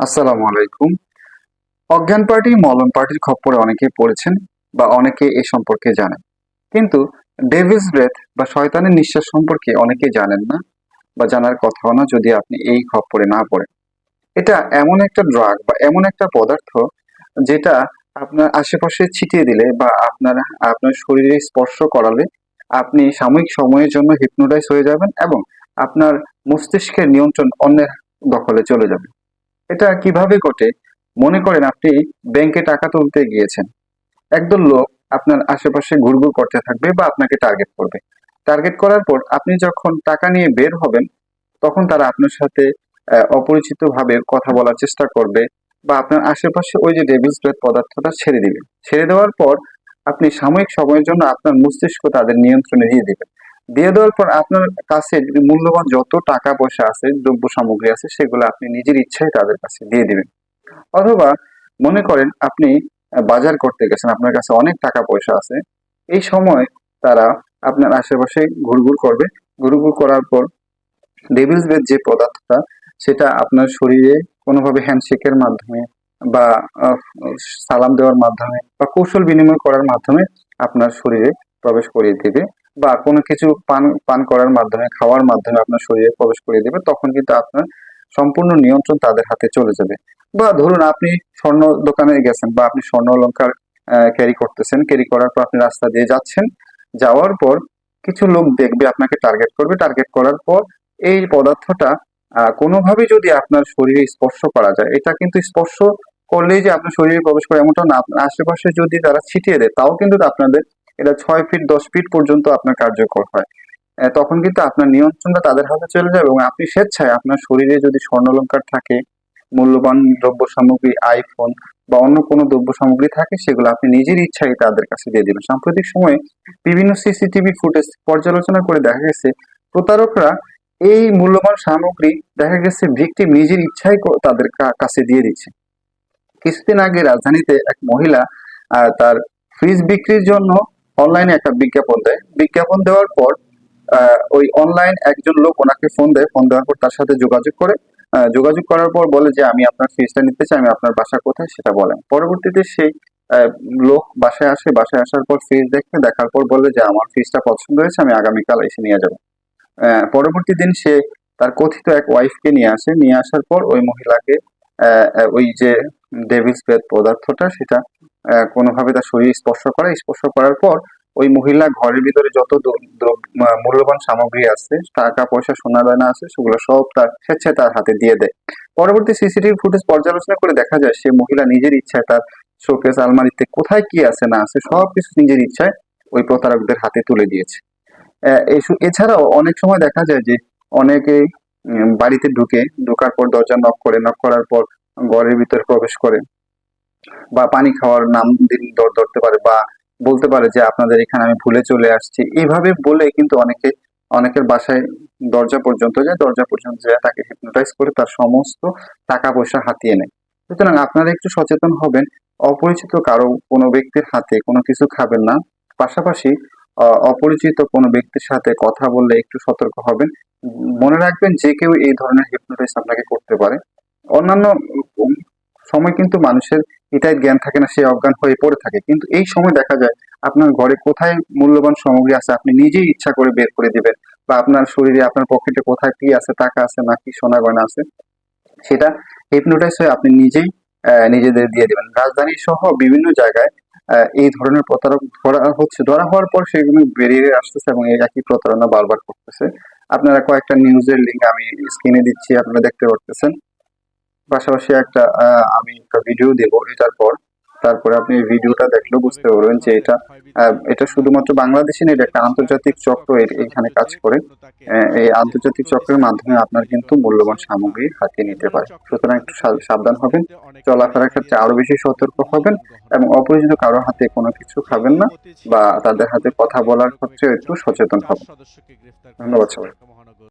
আসসালামু আলাইকুম। অজ্ঞান পার্টি মলম পার্টির খপ্পরে অনেকেই পড়েছেন বা অনেকে এ সম্পর্কে জানেন। কিন্তু ডেভিলস ব্রেথ বা শয়তানের নিঃশ্বাস সম্পর্কে অনেকেই জানেন না বা জানার কথাও না যদি আপনি এই খপ্পরে না পড়েন। এটা এমন একটা ড্রাগ বা এমন একটা পদার্থ যেটা আপনার আশেপাশে ছিটিয়ে দিলে বা আপনার শরীরে স্পর্শ করালে আপনি সাময়িক সময়ের জন্য হিপনোটাইজ হয়ে যাবেন এবং আপনার মস্তিষ্কের নিয়ন্ত্রণ অন্যের দখলে চলে যাবে। এটা কিভাবে ঘটে? মনে করেন আপনি ব্যাংকে টাকা তুলতে গিয়েছেন। একদল লোক আপনার আশেপাশে ঘুরঘুর করতে থাকবে বা আপনাকে টার্গেট করবে। টার্গেট করার পর আপনি যখন টাকা নিয়ে বের হবেন, তখন তারা আপনার সাথে অপরিচিতভাবে কথা বলার চেষ্টা করবে বা আপনার আশেপাশে ওই যে ডেভিলস ব্রেথ পদার্থটা ছেড়ে দিবে। ছেড়ে দেওয়ার পর আপনি সাময়িক সময়ের জন্য আপনার মস্তিষ্ক তাদের নিয়ন্ত্রণে দিয়ে দিবেন। দিয়ে দেওয়ার পর আপনার কাছে মূল্যবান যত টাকা পয়সা আছে, দ্রব্য সামগ্রী আছে সেগুলো আপনি নিজের ইচ্ছায় তাদের কাছে দিয়ে দিবেন। অথবা মনে করেন আপনি বাজার করতে গেছেন, আপনার কাছে অনেক টাকা পয়সা আছে। এই সময় তারা আপনার আশেপাশে ঘুরঘুর করবে। ঘুরঘুর করার পর ডেভিলস ব্রেথ যে পদার্থটা সেটা আপনার শরীরে কোনোভাবে হ্যান্ডশেকের মাধ্যমে বা আহ, সালাম দেওয়ার মাধ্যমে বা কৌশল বিনিময় করার মাধ্যমে আপনার শরীরে প্রবেশ করিয়ে দিবে বা কোনো কিছু পান পান করার মাধ্যমে খাওয়ার মাধ্যমে আপনার শরীরে প্রবেশ করিয়ে দেবে, তখন কিন্তু আপনার সম্পূর্ণ নিয়ন্ত্রণ তাদের হাতে চলে যাবে। বা ধরুন আপনি স্বর্ণ দোকানে গেছেন বা আপনি স্বর্ণ অলংকার ক্যারি করতেছেন, ক্যারি করার পর আপনি রাস্তা দিয়ে যাচ্ছেন। যাওয়ার পর কিছু লোক দেখবে, আপনাকে টার্গেট করবে। টার্গেট করার পর এই পদার্থটা কোনোভাবে যদি আপনার শরীরে স্পর্শ করা যায়, এটা কিন্তু স্পর্শ করলেই যে আপনার শরীরে প্রবেশ করে এমনটা না, আপনার আশেপাশে যদি তারা ছিটিয়ে দেয় তাও কিন্তু আপনাদের এটা 6 ফিট 10 ফিট পর্যন্ত আপনার কার্যকর হয়। তখন কিন্তু আপনার নিয়ন্ত্রণটা তাদের হাতে চলে যাবে এবং আপনি স্বেচ্ছায় আপনার শরীরে যদি স্বর্ণালংকার থাকে, মূল্যবান দ্রব্য সামগ্রী, আইফোন বা অন্য কোনো দ্রব্য সামগ্রী থাকে, সেগুলো আপনি নিজের ইচ্ছায় তাদের কাছে দিয়ে দিবেন। সাম্প্রতিক সময়ে বিভিন্ন সিসিটিভি ফুটেজ পর্যালোচনা করে দেখা গেছে প্রতারকরা এই মূল্যবান সামগ্রী দেখা গেছে ভিকটিম নিজের ইচ্ছায় তাদের কাছে দিয়ে দিচ্ছে। কিছুদিন আগে রাজধানীতে এক মহিলা তার ফ্রিজ বিক্রির জন্য অনলাইনে একটা বিজ্ঞাপন দেয়। বিজ্ঞাপন দেওয়ার পর ওই অনলাইন একজন লোক ওনাকে ফোন দেয়। ফোন দেওয়ার পর তার সাথে যোগাযোগ করে। যোগাযোগ করার পর বলে যে আমি আপনার ফ্রিজটা নিতে চাই, আমি আপনার বাসা কোথায় সেটা বলেন। পরবর্তীতে সেই আহ, লোক বাসায় আসে। বাসায় আসার পর ফ্রিজ দেখে, দেখার পর বলে যে আমার ফ্রিজটা পছন্দ হয়েছে, আমি আগামীকাল এসে নিয়ে যাবো। পরবর্তী দিন সে তার কথিত এক ওয়াইফকে নিয়ে আসে। নিয়ে আসার পর ওই মহিলাকে ওই যে ডেভিলস ব্রেথ পদার্থটা সেটা কোনোভাবে তার শরীর স্পর্শ করে। স্পর্শ করার পর ওই মহিলা ঘরের ভিতরে যত মূল্যবান সামগ্রী আছে, টাকা পয়সা সোনা গয়না আছে, সেগুলো সব তার স্বেচ্ছায় তার হাতে দিয়ে দেয়। পরবর্তী সিসিটিভি ফুটেজ পর্যালোচনা করে দেখা যায় সে মহিলা নিজের ইচ্ছায় তার শোকেস আলমারিতে কোথায় কি আছে না আছে সবকিছু নিজের ইচ্ছায় ওই প্রতারকদের হাতে তুলে দিয়েছে। এছাড়াও অনেক সময় দেখা যায় যে অনেকে বাড়িতে ঢোকার পর দরজা নক করে। নক করার পর ঘরের ভিতরে প্রবেশ করে বা পানি খাওয়ার নাম দিন ধরতে পারে বা বলতে পারে যে আপনাদের এখানে আমি ভুলে চলে আসছি। এইভাবে বলে কিন্তু অনেকের বাসায় দরজা পর্যন্ত যায়। দরজা পর্যন্ত যায় তাকে হিপনোটাইজ করে তার সমস্ত টাকা পয়সা হাতিয়ে নেয়। সুতরাং আপনারা একটু সচেতন হবেন। অপরিচিত কারো কোনো ব্যক্তির হাতে কোনো কিছু খাবেন না। পাশাপাশি অপরিচিত কোনো ব্যক্তির সাথে কথা বললে একটু সতর্ক হবেন। মনে রাখবেন যে কেউ এই ধরনের হিপনোটাইজ আপনাকে করতে পারে। অন্যান্য উম সময় কিন্তু মানুষের এটাই জ্ঞান থাকে না, সে অজ্ঞান হয়ে পড়ে থাকে। কিন্তু এই সময় দেখা যায় আপনার ঘরে কোথায় মূল্যবান সামগ্রী আছে আপনি নিজেই ইচ্ছা করে বের করে দিবেন বা আপনার শরীরে আপনার পকেটে কোথায় কি আছে, টাকা আছে নাকি সোনা গয়না আছে, সেটা হিপনোটাইজ হয়ে আপনি নিজেই নিজেদের দিয়ে দিবেন। রাজধানী সহ বিভিন্ন জায়গায় এই ধরনের প্রতারক ধরা হওয়ার পর সেগুলো বেরিয়ে আসতেছে এবং এই একই প্রতারণা বারবার করতেছে। আপনারা কয়েকটা নিউজের লিঙ্ক আমি স্ক্রিনে দিচ্ছি, আপনারা দেখতে পারতেছেন। পাশাপাশি আমি একটা ভিডিও দেব এটার পর। তারপরে আপনি এই ভিডিওটা দেখলেও বুঝতে ধন্যবাদ পারবেন যে আমাদের এটা শুধুমাত্র বাংলাদেশে না, এটা একটা আন্তর্জাতিক চক্র এখানে কাজ করে। এই আন্তর্জাতিক চক্রের মাধ্যমে আপনার কিন্তু মূল্যবান সামগ্রী হাতিয়ে নিতে পারে। সুতরাং একটু সাবধান হবেন। চলাফেরার ক্ষেত্রে আরো বেশি সতর্ক হবেন এবং অপরিচিত কারো হাতে কোনো কিছু খাবেন না বা তাদের হাতে কথা বলার ক্ষেত্রে একটু সচেতন হবেন। ধন্যবাদ সবাই।